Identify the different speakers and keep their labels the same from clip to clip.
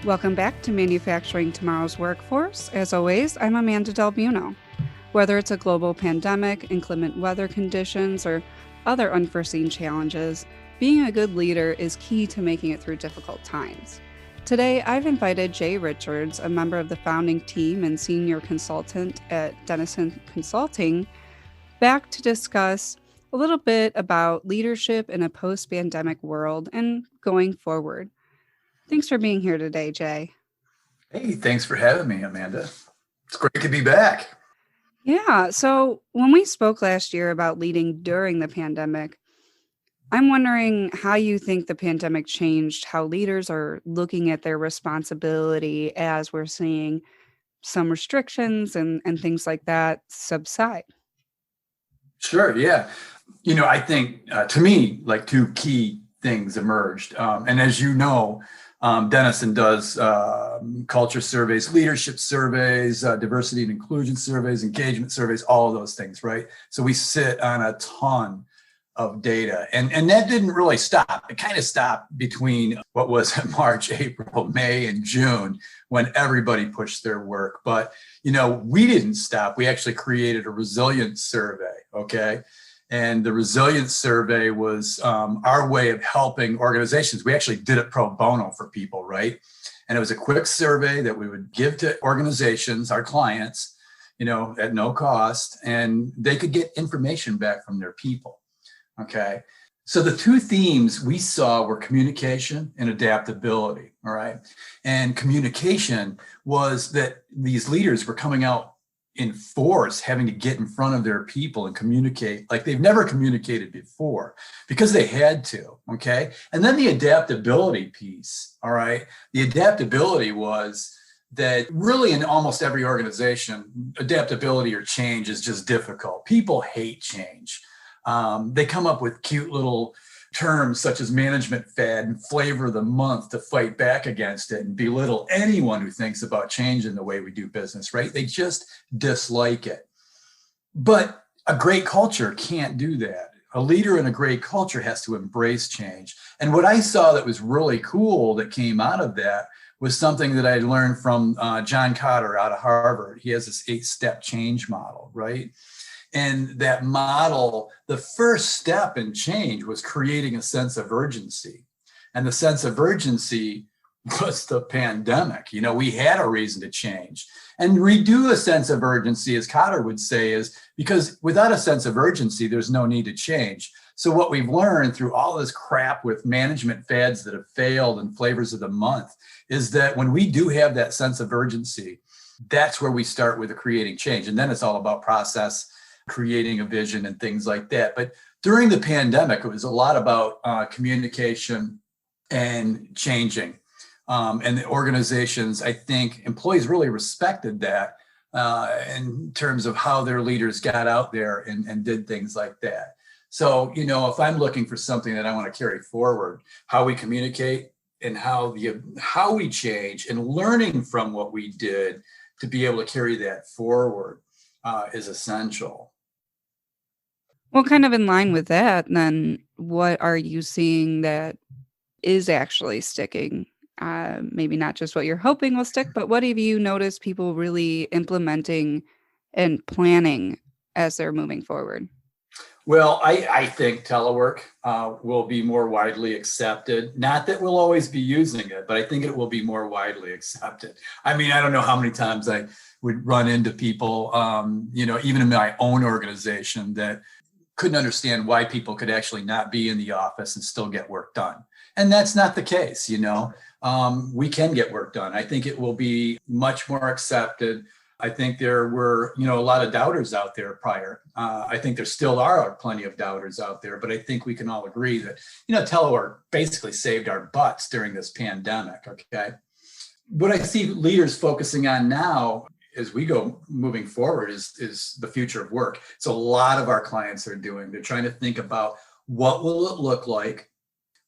Speaker 1: Welcome back to Manufacturing Tomorrow's Workforce. As always, I'm Amanda Del Buno. Whether it's a global pandemic, inclement weather conditions, or other unforeseen challenges, being a good leader is key to making it through difficult times. Today, I've invited Jay Richards, a member of the founding team and senior consultant at Denison Consulting, back to discuss a little bit about leadership in a post pandemic world and going forward. Thanks for being here today, Jay.
Speaker 2: Hey, thanks for having me, Amanda. It's great to be back.
Speaker 1: Yeah. So when we spoke last year about leading during the pandemic, I'm wondering how you think the pandemic changed how leaders are looking at their responsibility as we're seeing some restrictions and things like that subside.
Speaker 2: Sure, yeah. I think to me, like two key things emerged. And as you know, Denison does culture surveys, leadership surveys, diversity and inclusion surveys, engagement surveys, all of those things, right? So we sit on a ton of data. And that didn't really stop. It kind of stopped between what was March, April, May, and June when everybody pushed their work. But, we didn't stop. We actually created a resilience survey, okay? And the resilience survey was our way of helping organizations. We actually did it pro bono for people, right? And it was a quick survey that we would give to organizations, our clients, at no cost, and they could get information back from their people. Okay. So the two themes we saw were communication and adaptability. All right. And communication was that these leaders were coming out in force, having to get in front of their people and communicate like they've never communicated before because they had to. Okay. And then the adaptability piece. All right. The adaptability was that really in almost every organization, adaptability or change is just difficult. People hate change. They come up with cute little terms such as management fad and flavor of the month to fight back against it and belittle anyone who thinks about changing the way we do business, right? They just dislike it. But a great culture can't do that. A leader in a great culture has to embrace change. And what I saw that was really cool that came out of that was something that I learned from John Kotter out of Harvard. He has this 8-step change model, right? And that model, the first step in change was creating a sense of urgency. And the sense of urgency was the pandemic. We had a reason to change. And redo a sense of urgency, as Cotter would say, is because without a sense of urgency, there's no need to change. So what we've learned through all this crap with management fads that have failed and flavors of the month is that when we do have that sense of urgency, that's where we start with creating change. And then it's all about process, creating a vision and things like that. But during the pandemic, it was a lot about communication and changing. And the organizations, I think employees really respected that in terms of how their leaders got out there and did things like that. So, if I'm looking for something that I want to carry forward, how we communicate and how we change and learning from what we did to be able to carry that forward is essential.
Speaker 1: Well, kind of in line with that, then what are you seeing that is actually sticking? Maybe not just what you're hoping will stick, but what have you noticed people really implementing and planning as they're moving forward?
Speaker 2: Well, I think telework will be more widely accepted. Not that we'll always be using it, but I think it will be more widely accepted. I mean, I don't know how many times I would run into people, even in my own organization that couldn't understand why people could actually not be in the office and still get work done. And that's not the case, we can get work done. I think it will be much more accepted. I think there were, a lot of doubters out there prior. I think there still are plenty of doubters out there, but I think we can all agree that, telework basically saved our butts during this pandemic, okay? What I see leaders focusing on now as we go moving forward is the future of work. So a lot of our clients are doing, they're trying to think about what will it look like?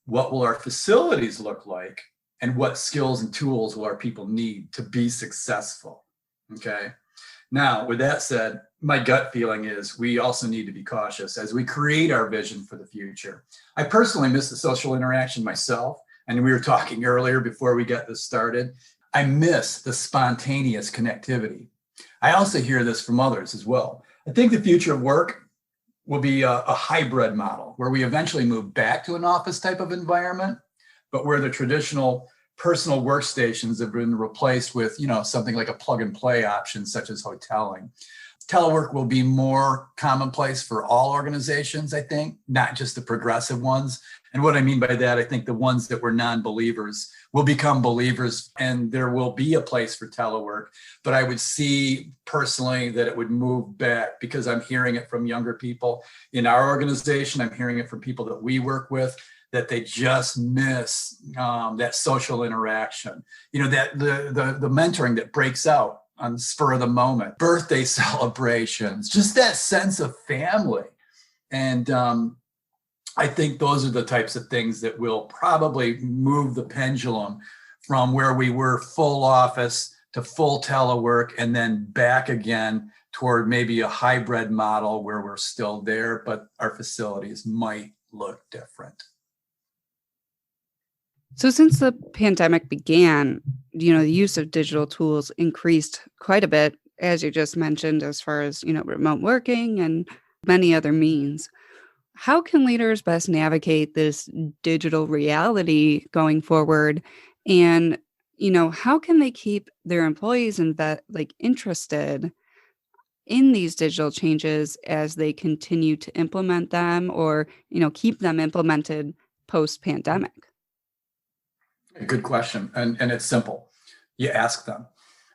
Speaker 2: What will our facilities look like? And what skills and tools will our people need to be successful? Okay. Now, with that said, my gut feeling is we also need to be cautious as we create our vision for the future. I personally miss the social interaction myself. And we were talking earlier before we got this started. I miss the spontaneous connectivity. I also hear this from others as well. I think the future of work will be a hybrid model where we eventually move back to an office type of environment, but where the traditional personal workstations have been replaced with, something like a plug and play option, such as hoteling. Telework will be more commonplace for all organizations, I think, not just the progressive ones. And what I mean by that, I think the ones that were non-believers will become believers, and there will be a place for telework. But I would see personally that it would move back, because I'm hearing it from younger people in our organization. I'm hearing it from people that we work with, that they just miss that social interaction, that the mentoring that breaks out on the spur of the moment, birthday celebrations, just that sense of family. And I think those are the types of things that will probably move the pendulum from where we were full office to full telework, and then back again toward maybe a hybrid model where we're still there, but our facilities might look different.
Speaker 1: So since the pandemic began, the use of digital tools increased quite a bit, as you just mentioned, as far as, remote working and many other means. How can leaders best navigate this digital reality going forward? And, how can they keep their employees interested in these digital changes as they continue to implement them, or, keep them implemented post-pandemic?
Speaker 2: Good question. And it's simple. You ask them.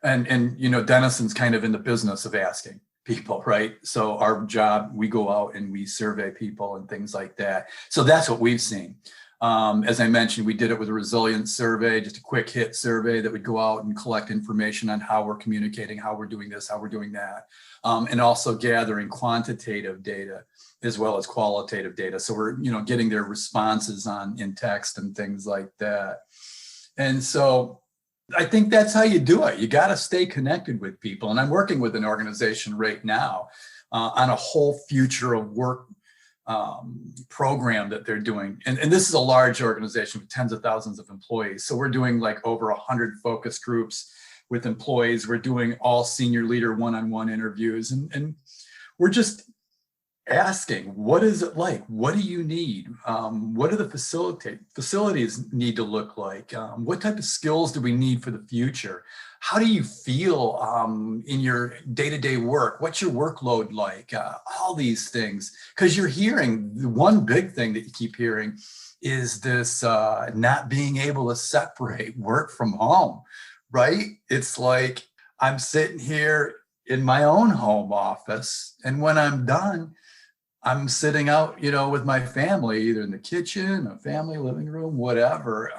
Speaker 2: And Denison's kind of in the business of asking people, right? So our job, we go out and we survey people and things like that. So that's what we've seen. As I mentioned, we did it with a resilience survey, just a quick hit survey that would go out and collect information on how we're communicating, how we're doing this, how we're doing that, and also gathering quantitative data as well as qualitative data. So we're, getting their responses in text and things like that. And so I think that's how you do it. You got to stay connected with people. And I'm working with an organization right now on a whole future of work program that they're doing. And this is a large organization with tens of thousands of employees. So we're doing like over 100 focus groups with employees. We're doing all senior leader one-on-one interviews. And we're just asking, what is it like? What do you need? What do the facilities need to look like? What type of skills do we need for the future? How do you feel in your day-to-day work? What's your workload like? All these things, because you're hearing, the one big thing that you keep hearing is this not being able to separate work from home, right? It's like I'm sitting here in my own home office, and when I'm done, I'm sitting out, with my family, either in the kitchen, a family living room, whatever.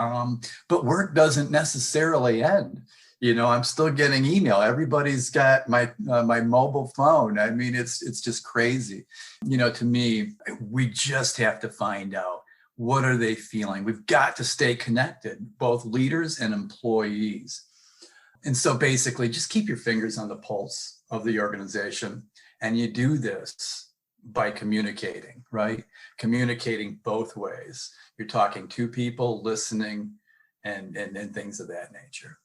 Speaker 2: But work doesn't necessarily end. I'm still getting email. Everybody's got my mobile phone. I mean, it's just crazy. To me, we just have to find out, what are they feeling? We've got to stay connected, both leaders and employees. And so basically, just keep your fingers on the pulse of the organization. And you do this by communicating, right? Communicating both ways. You're talking to people, listening, and things of that nature.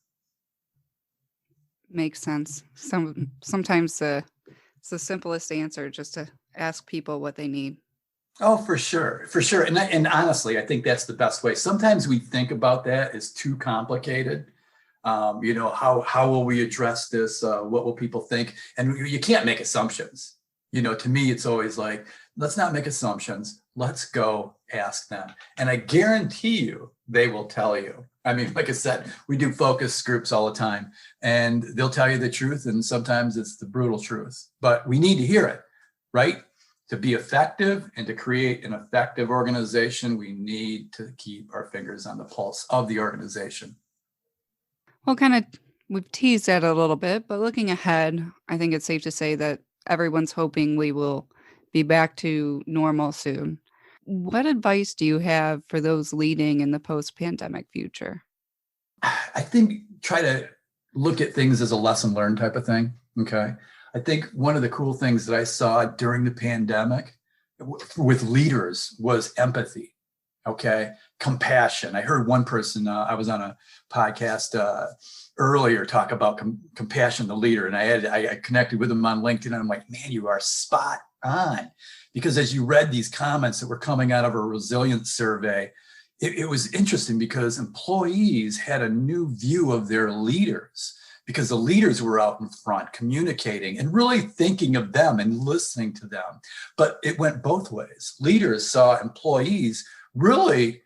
Speaker 1: Makes sense. Sometimes it's the simplest answer, just to ask people what they need.
Speaker 2: Oh, for sure. And honestly, I think that's the best way. Sometimes we think about that as too complicated. How will we address this? What will people think? And you can't make assumptions. To me, it's always like, let's not make assumptions. Let's go ask them. And I guarantee you, they will tell you. I mean, like I said, we do focus groups all the time, and they'll tell you the truth. And sometimes it's the brutal truth, but we need to hear it, right? To be effective and to create an effective organization, we need to keep our fingers on the pulse of the organization.
Speaker 1: Well, we've teased that a little bit, but looking ahead, I think it's safe to say that everyone's hoping we will be back to normal soon. What advice do you have for those leading in the post-pandemic future?
Speaker 2: I think try to look at things as a lesson learned type of thing. Okay. I think one of the cool things that I saw during the pandemic with leaders was empathy. Okay. Compassion. I heard one person, I was on a podcast earlier talk about compassion, the leader. And I connected with him on LinkedIn, and I'm like, man, you are spot on. Because as you read these comments that were coming out of a resilience survey, it was interesting because employees had a new view of their leaders, because the leaders were out in front communicating and really thinking of them and listening to them. But it went both ways. Leaders saw employees really,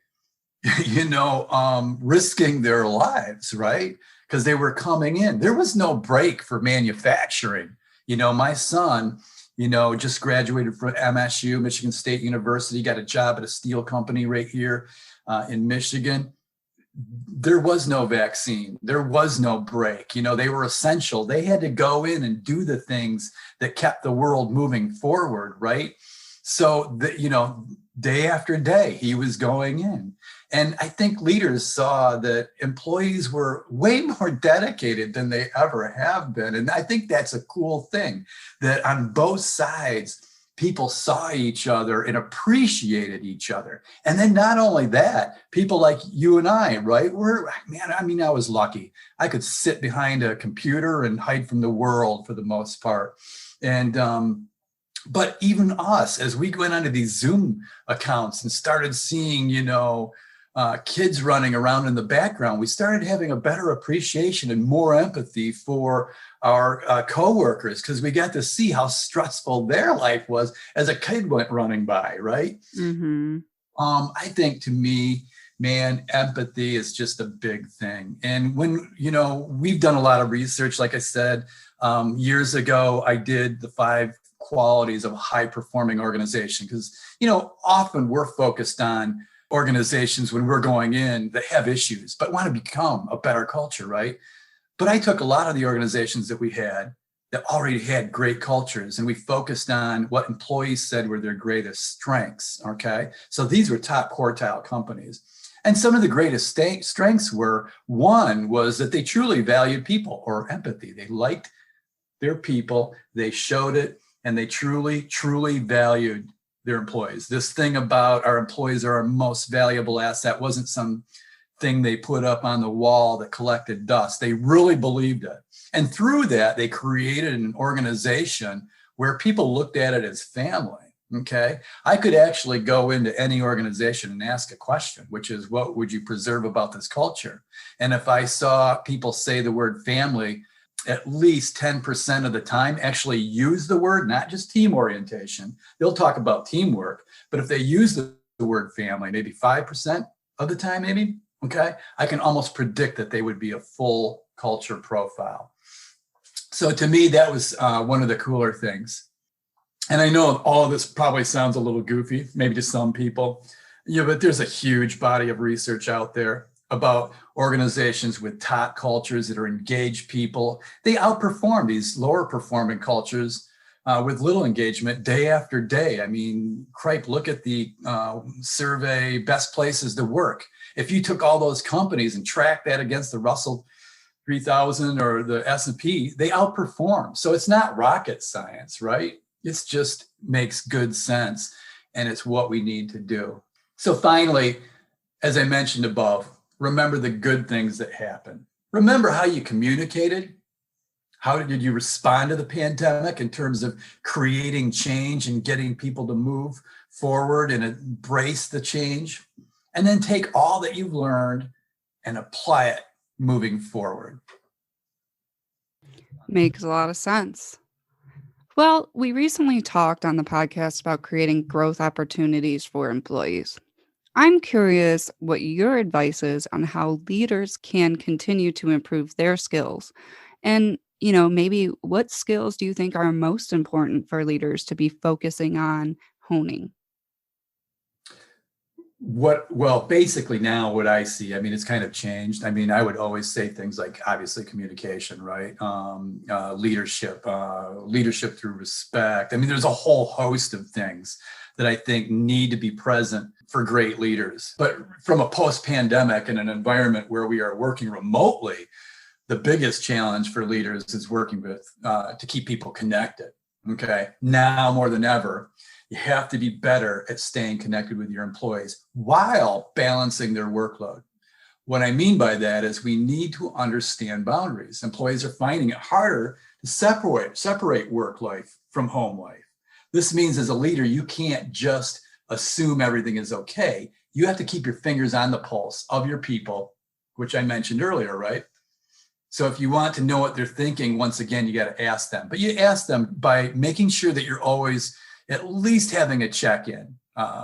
Speaker 2: risking their lives, right? Because they were coming in. There was no break for manufacturing. My son, just graduated from MSU, Michigan State University, got a job at a steel company right here in Michigan. There was no vaccine. There was no break. They were essential. They had to go in and do the things that kept the world moving forward, right? So, day after day, he was going in. And I think leaders saw that employees were way more dedicated than they ever have been. And I think that's a cool thing, that on both sides, people saw each other and appreciated each other. And then not only that, people like you and I, right? I was lucky. I could sit behind a computer and hide from the world for the most part. And, but even us, as we went onto these Zoom accounts and started seeing, kids running around in the background, we started having a better appreciation and more empathy for our coworkers, because we got to see how stressful their life was as a kid went running by, right?
Speaker 1: Mm-hmm.
Speaker 2: I think, to me, man, empathy is just a big thing. And when, we've done a lot of research, like I said, years ago, I did the 5 qualities of a high performing organization, because, often we're focused on organizations when we're going in that have issues, but want to become a better culture, right? But I took a lot of the organizations that we had that already had great cultures, and we focused on what employees said were their greatest strengths, okay? So these were top quartile companies. And some of the greatest strengths were, one was that they truly valued people, or empathy. They liked their people, they showed it, and they truly, truly valued their employees. This thing about our employees are our most valuable asset wasn't some thing they put up on the wall that collected dust. They really believed it. And through that, they created an organization where people looked at it as family. Okay. I could actually go into any organization and ask a question, which is, what would you preserve about this culture? And if I saw people say the word family at least 10% of the time, actually use the word, not just team orientation. They'll talk about teamwork, but if they use the word family, maybe 5% of the time, maybe, okay, I can almost predict that they would be a full culture profile. So to me, that was one of the cooler things. And I know all of this probably sounds a little goofy, maybe to some people, but there's a huge body of research out there about organizations with top cultures that are engaged people. They outperform these lower performing cultures with little engagement day after day. I mean, cripe, look at the survey, best places to work. If you took all those companies and tracked that against the Russell 3000 or the S&P, they outperform. So it's not rocket science, right? It's just makes good sense, and it's what we need to do. So finally, as I mentioned above, remember the good things that happened. Remember how you communicated. How did you respond to the pandemic in terms of creating change and getting people to move forward and embrace the change? And then take all that you've learned and apply it moving forward.
Speaker 1: Makes a lot of sense. Well, we recently talked on the podcast about creating growth opportunities for employees. I'm curious what your advice is on how leaders can continue to improve their skills. And, maybe what skills do you think are most important for leaders to be focusing on honing?
Speaker 2: Basically now what I see, it's kind of changed. I would always say things like, obviously, communication, right? Leadership through respect. There's a whole host of things that I think need to be present for great leaders. But from a post-pandemic and an environment where we are working remotely, the biggest challenge for leaders is working with to keep people connected. Okay, now more than ever, You have to be better at staying connected with your employees while balancing their workload. What I mean by that is we need to understand boundaries. Employees are finding it harder to separate work life from home life. This means as a leader, you can't just assume everything is okay. You have to keep your fingers on the pulse of your people, which I mentioned earlier, right? So if you want to know what they're thinking, once again, you got to ask them. But you ask them by making sure that you're always at least having a check-in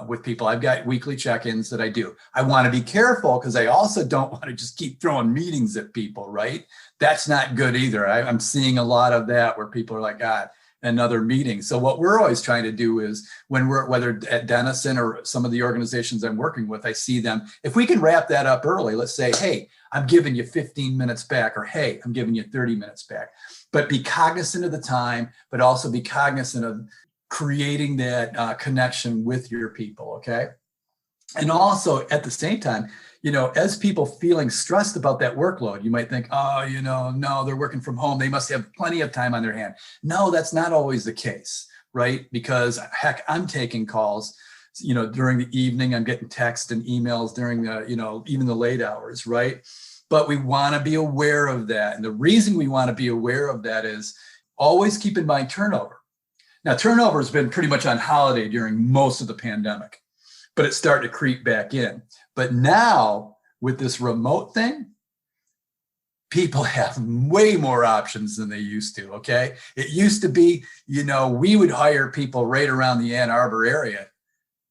Speaker 2: with people. I've got weekly check-ins that I do. I want to be careful because I also don't want to just keep throwing meetings at people, right? That's not good either. I'm seeing a lot of that where people are like, God, another meeting. So what we're always trying to do is when we're, whether at Denison or some of the organizations I'm working with, I see them, if we can wrap that up early, let's say, hey, I'm giving you 15 minutes back, or hey, I'm giving you 30 minutes back. But be cognizant of the time, but also be cognizant of creating that connection with your people, okay? And also at the same time, as people feeling stressed about that workload, you might think, oh, no, they're working from home. They must have plenty of time on their hand. No, that's not always the case, right? Because heck, I'm taking calls, during the evening, I'm getting texts and emails during the, even the late hours, right? But we want to be aware of that. And the reason we want to be aware of that is always keep in mind turnover. Now, turnover has been pretty much on holiday during most of the pandemic, but it's starting to creep back in. But now with this remote thing, people have way more options than they used to, okay? It used to be, we would hire people right around the Ann Arbor area.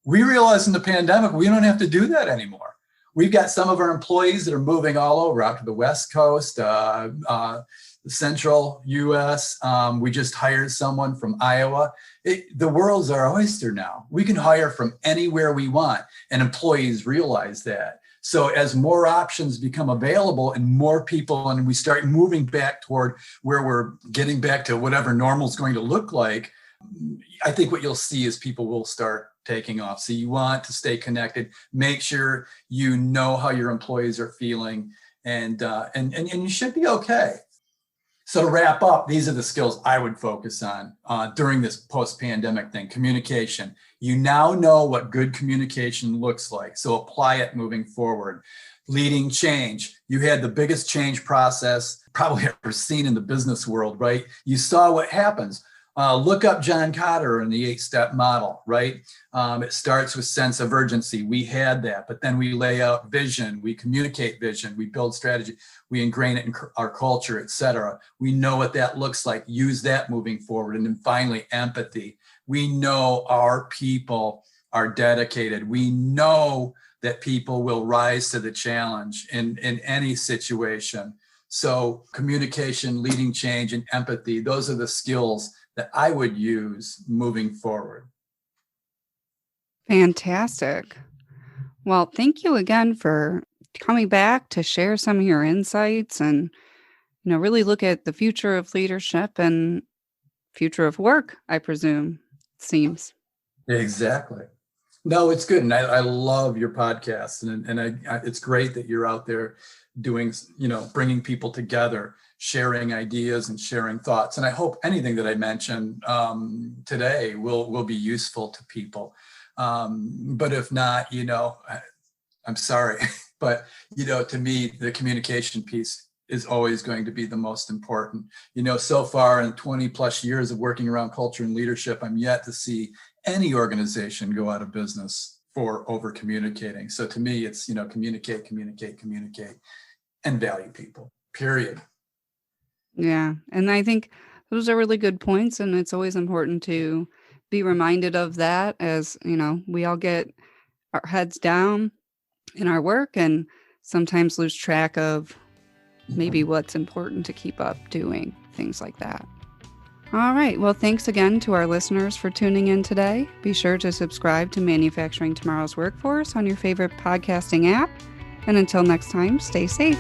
Speaker 2: We realized in the pandemic, we don't have to do that anymore. We've got some of our employees that are moving all over out to the West Coast, the central US. We just hired someone from Iowa. The world's our oyster now. We can hire from anywhere we want, and employees realize that. So as more options become available and more people, and we start moving back toward where we're getting back to whatever normal is going to look like, I think what you'll see is people will start taking off. So you want to stay connected, make sure you know how your employees are feeling, and you should be okay. So to wrap up, these are the skills I would focus on during this post-pandemic thing. Communication. You now know what good communication looks like, so apply it moving forward. Leading change. You had the biggest change process probably ever seen in the business world, right? You saw what happens. Look up John Kotter and the 8-step model, right? It starts with sense of urgency. We had that, but then we lay out vision, we communicate vision, we build strategy, we ingrain it in our culture, et cetera. We know what that looks like, use that moving forward. And then finally, empathy. We know our people are dedicated. We know that people will rise to the challenge in any situation. So communication, leading change, and empathy, those are the skills that I would use moving forward.
Speaker 1: Fantastic. Well, thank you again for coming back to share some of your insights and, really look at the future of leadership and future of work, I presume, it seems.
Speaker 2: Exactly. No, it's good. And I love your podcast. And it's great that you're out there doing, bringing people together, sharing ideas and sharing thoughts. And I hope anything that I mentioned today will be useful to people. But if not, I'm sorry. But, to me, the communication piece is always going to be the most important. So far in 20 plus years of working around culture and leadership, I'm yet to see any organization go out of business for over communicating. So to me, it's, communicate, and value people, period.
Speaker 1: Yeah. And I think those are really good points. And it's always important to be reminded of that as, we all get our heads down in our work and sometimes lose track of maybe what's important to keep up doing, things like that. All right. Well, thanks again to our listeners for tuning in today. Be sure to subscribe to Manufacturing Tomorrow's Workforce on your favorite podcasting app. And until next time, stay safe.